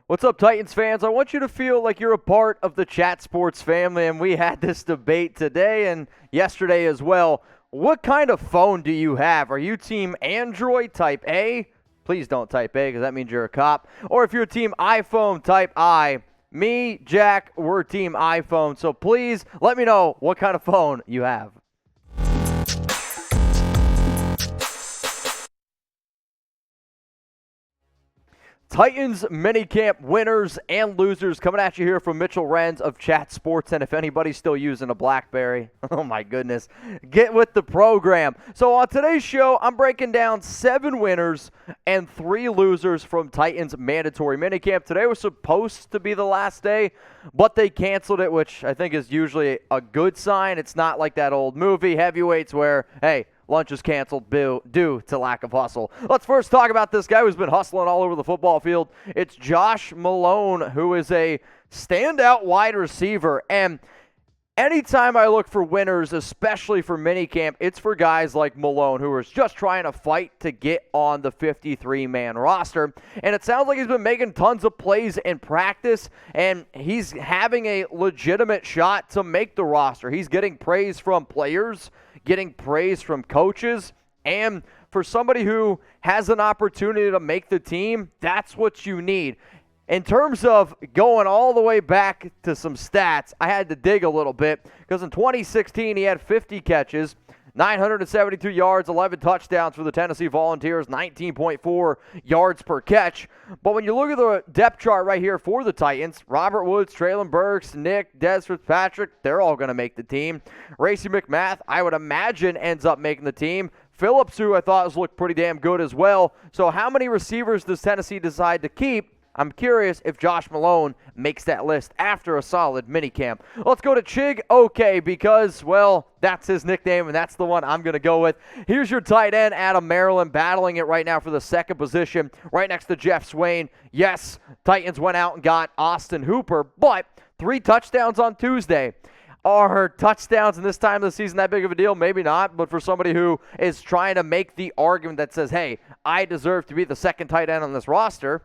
What's up, Titans fans? I want you to feel like you're a part of the Chat Sports family, and we had this debate today and yesterday as well. What kind of phone do you have? Are you team Android type A? Please don't type A because that means you're a cop. Or if you're team iPhone type I, me, Jack, we're team iPhone. So please let me know what kind of phone you have. Titans minicamp winners and losers coming at you here from Mitchell Renz of Chat Sports. And if anybody's still using a BlackBerry, oh my goodness, get with the program. So on today's show, I'm breaking down 7 winners and 3 losers from Titans mandatory minicamp. Today was supposed to be the last day, but they canceled it, which I think is usually a good sign. It's not like that old movie, Heavyweights, where, hey, lunch is canceled due to lack of hustle. Let's first talk about this guy who's been hustling all over the football field. It's Josh Malone, who is a standout wide receiver. And anytime I look for winners, especially for minicamp, it's for guys like Malone, who is just trying to fight to get on the 53-man roster. And it sounds like he's been making tons of plays in practice, and he's having a legitimate shot to make the roster. He's getting praise from players, getting praise from coaches, and for somebody who has an opportunity to make the team, that's what you need. In terms of going all the way back to some stats, I had to dig a little bit because in 2016 he had 50 catches, 972 yards, 11 touchdowns for the Tennessee Volunteers, 19.4 yards per catch. But when you look at the depth chart right here for the Titans, Robert Woods, Treylon Burks, Nick, Des Fitzpatrick, they're all going to make the team. Racey McMath, I would imagine, ends up making the team. Phillips, who I thought has looked pretty damn good as well. So how many receivers does Tennessee decide to keep? I'm curious if Josh Malone makes that list after a solid minicamp. Let's go to Chig OK because, well, that's his nickname, and that's the one I'm going to go with. Here's your tight end, out of Maryland, battling it right now for the second position, right next to Jeff Swain. Yes, Titans went out and got Austin Hooper, but 3 touchdowns on Tuesday. Are touchdowns in this time of the season that big of a deal? Maybe not, but for somebody who is trying to make the argument that says, hey, I deserve to be the second tight end on this roster,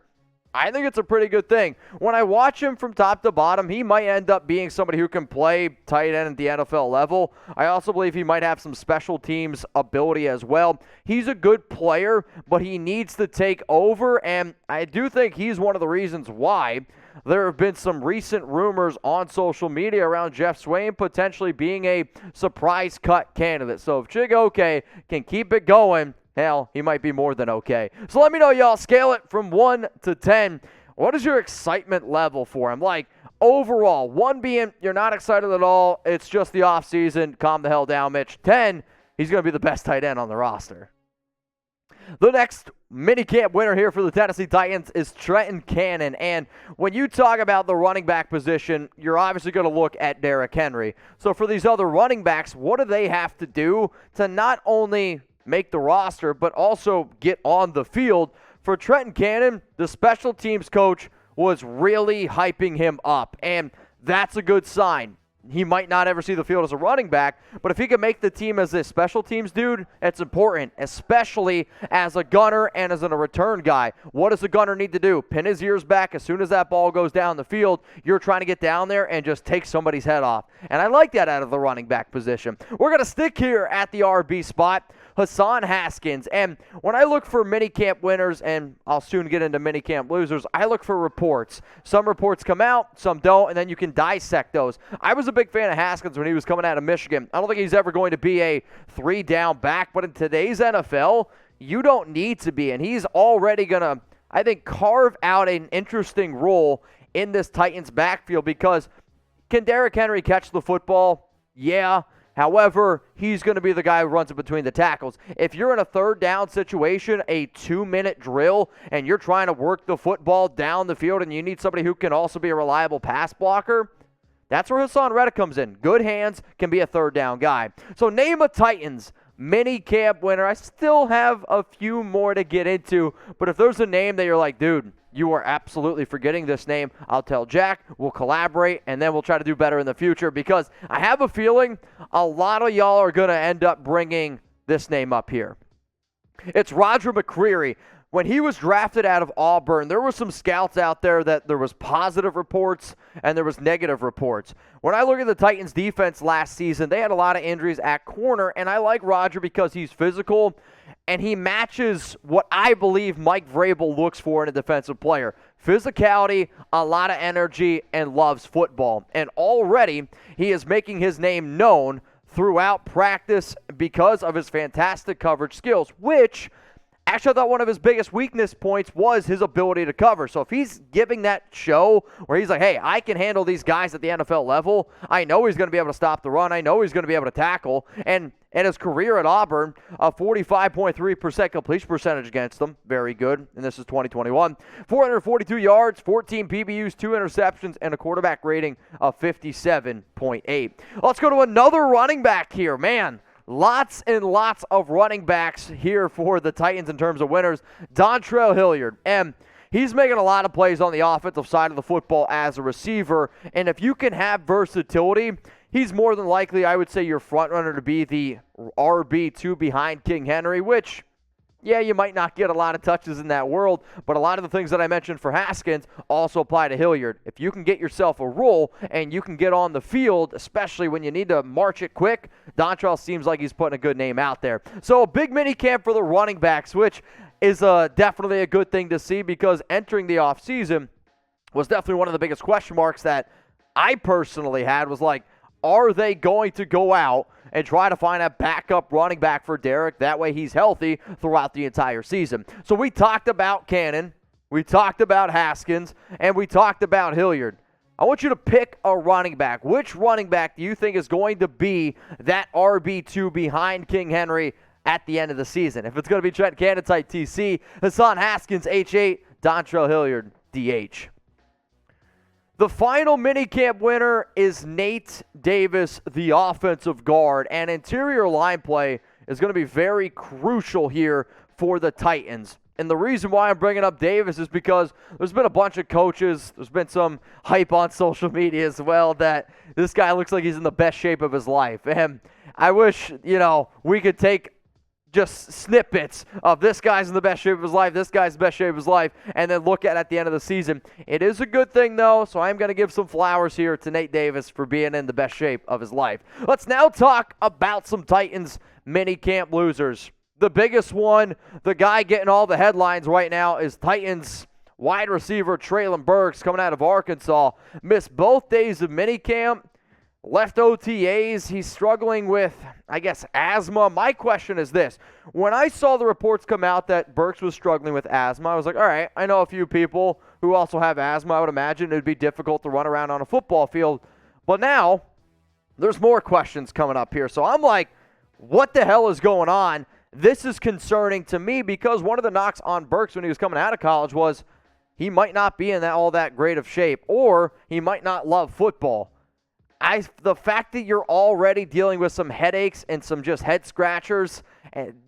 I think it's a pretty good thing. When I watch him from top to bottom, he might end up being somebody who can play tight end at the NFL level. I also believe he might have some special teams ability as well. He's a good player, but he needs to take over, and I do think he's one of the reasons why there have been some recent rumors on social media around Jeff Swain potentially being a surprise cut candidate. So if Chig OK can keep it going, hell, he might be more than okay. So let me know, y'all. Scale it from 1 to 10. What is your excitement level for him? Like, overall, 1 being you're not excited at all. It's just the offseason. Calm the hell down, Mitch. 10, he's going to be the best tight end on the roster. The next minicamp winner here for the Tennessee Titans is Trenton Cannon. And when you talk about the running back position, you're obviously going to look at Derrick Henry. So for these other running backs, what do they have to do to not only make the roster, but also get on the field? For Trenton Cannon, the special teams coach was really hyping him up, and that's a good sign. He might not ever see the field as a running back, but if he can make the team as a special teams dude, it's important, especially as a gunner and as a return guy. What does a gunner need to do? Pin his ears back. As soon as that ball goes down the field, you're trying to get down there and just take somebody's head off. And I like that out of the running back position. We're going to stick here at the RB spot. Hassan Haskins. And when I look for minicamp winners, and I'll soon get into minicamp losers, I look for reports. Some reports come out, some don't, and then you can dissect those. I was a big fan of Haskins when he was coming out of Michigan. I don't think he's ever going to be a 3-down back, but in today's NFL, you don't need to be, and he's already going to, I think, carve out an interesting role in this Titans backfield because can Derrick Henry catch the football? Yeah. However, he's going to be the guy who runs it between the tackles. If you're in a 3rd down situation, a 2-minute drill, and you're trying to work the football down the field and you need somebody who can also be a reliable pass blocker, that's where Hassan Reddick comes in. Good hands, can be a 3rd down guy. So name a Titans minicamp winner. I still have a few more to get into, but if there's a name that you're like, dude, you are absolutely forgetting this name, I'll tell Jack, we'll collaborate, and then we'll try to do better in the future because I have a feeling a lot of y'all are going to end up bringing this name up here. It's Roger McCreary. when he was drafted out of Auburn, there were some scouts out there that there was positive reports and there was negative reports. When I look at the Titans defense last season, they had a lot of injuries at corner, and I like Roger because he's physical and he matches what I believe Mike Vrabel looks for in a defensive player. Physicality, a lot of energy, and loves football. And already he is making his name known throughout practice because of his fantastic coverage skills, which actually, I thought one of his biggest weakness points was his ability to cover. So if he's giving that show where he's like, hey, I can handle these guys at the NFL level, I know he's going to be able to stop the run. I know he's going to be able to tackle. And in his career at Auburn, a 45.3% completion percentage against them. Very good. And this is 2021. 442 yards, 14 PBUs, 2 interceptions, and a quarterback rating of 57.8. Let's go to another running back here. Man, lots and lots of running backs here for the Titans in terms of winners. Dontrell Hilliard, and he's making a lot of plays on the offensive side of the football as a receiver, and if you can have versatility, he's more than likely, I would say, your front runner to be the RB2 behind King Henry, which, yeah, you might not get a lot of touches in that world, but a lot of the things that I mentioned for Haskins also apply to Hilliard. If you can get yourself a role and you can get on the field, especially when you need to march it quick, Dontrell seems like he's putting a good name out there. So a big mini camp for the running backs, which is definitely a good thing to see because entering the offseason was definitely one of the biggest question marks that I personally had was like, are they going to go out and try to find a backup running back for Derek? That way he's healthy throughout the entire season. So we talked about Cannon, we talked about Haskins, and we talked about Hilliard. I want you to pick a running back. Which running back do you think is going to be that RB2 behind King Henry at the end of the season? If it's going to be Trenton Cannon type TC, Hassan Haskins H8, Dontrell Hilliard DH. The final minicamp winner is Nate Davis, the offensive guard, and interior line play is going to be very crucial here for the Titans. And the reason why I'm bringing up Davis is because there's been a bunch of coaches, there's been some hype on social media as well that this guy looks like he's in the best shape of his life. And I wish, we could take just snippets of this guy's in the best shape of his life, this guy's in the best shape of his life, and then look at the end of the season. It is a good thing, though, so I'm going to give some flowers here to Nate Davis for being in the best shape of his life. Let's now talk about some Titans minicamp losers. The biggest one, the guy getting all the headlines right now, is Titans wide receiver Treylon Burks coming out of Arkansas. Missed both days of minicamp. Left OTAs, he's struggling with, asthma. My question is this. When I saw the reports come out that Burks was struggling with asthma, I was like, all right, I know a few people who also have asthma. I would imagine it would be difficult to run around on a football field. But now, there's more questions coming up here. So I'm like, what the hell is going on? This is concerning to me because one of the knocks on Burks when he was coming out of college was he might not be in all that great of shape, or he might not love football. The fact that you're already dealing with some headaches and some just head scratchers,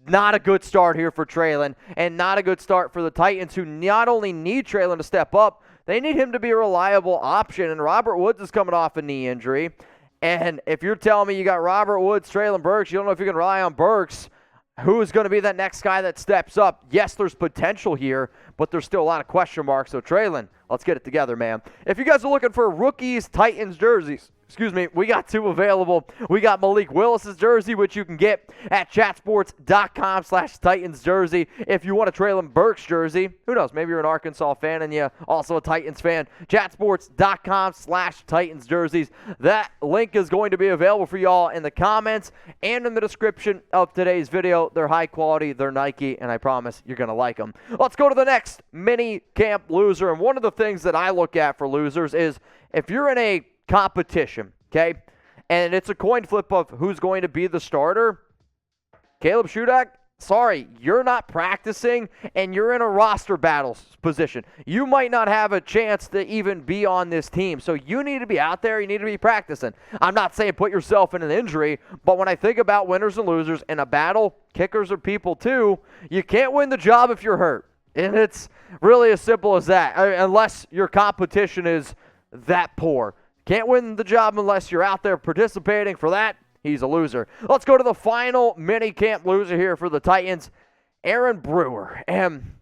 not a good start here for Treylon, and not a good start for the Titans, who not only need Treylon to step up, they need him to be a reliable option. And Robert Woods is coming off a knee injury. And if you're telling me you got Robert Woods, Treylon Burks, you don't know if you can rely on Burks, who is going to be that next guy that steps up? Yes, there's potential here, but there's still a lot of question marks. So Treylon, let's get it together, man. If you guys are looking for rookies Titans jerseys, we got 2 available. We got Malik Willis's jersey, which you can get at chatsports.com/Titans jersey. If you want a Treylon Burks jersey, who knows, maybe you're an Arkansas fan and you're also a Titans fan, chatsports.com/Titans jerseys. That link is going to be available for y'all in the comments and in the description of today's video. They're high quality, they're Nike, and I promise you're going to like them. Let's go to the next mini camp loser. And one of the things that I look at for losers is if you're in a competition, okay, and it's a coin flip of who's going to be the starter, Caleb Shudak, sorry, you're not practicing and you're in a roster battle position. You might not have a chance to even be on this team, so you need to be out there, you need to be practicing. I'm not saying put yourself in an injury, but when I think about winners and losers in a battle, kickers are people too, you can't win the job if you're hurt, and it's really as simple as that, unless your competition is that poor. Can't win the job unless you're out there participating. For that, he's a loser. Let's go to the final mini camp loser here for the Titans, Aaron Brewer. And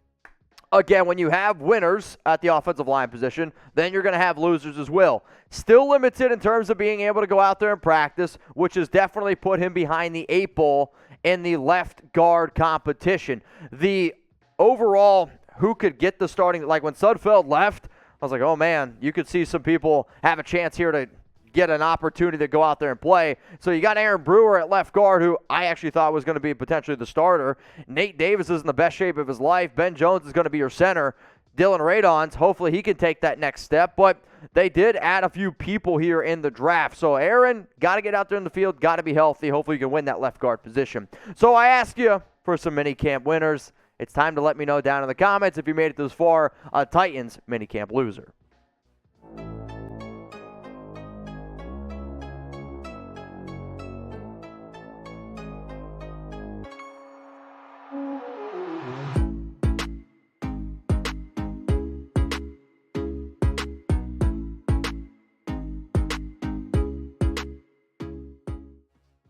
Again, when you have winners at the offensive line position, then you're going to have losers as well. Still limited in terms of being able to go out there and practice, which has definitely put him behind the 8 ball in the left guard competition. The overall, who could get the starting, like when Sudfeld left, I was like, oh man, you could see some people have a chance here to get an opportunity to go out there and play. So you got Aaron Brewer at left guard, who I actually thought was going to be potentially the starter. Nate Davis is in the best shape of his life. Ben Jones is going to be your center. Dylan Radons, hopefully he can take that next step. But they did add a few people here in the draft. So Aaron, got to get out there in the field, got to be healthy. Hopefully you can win that left guard position. So I ask you for some minicamp winners. It's time to let me know down in the comments if you made it this far, a Titans minicamp loser.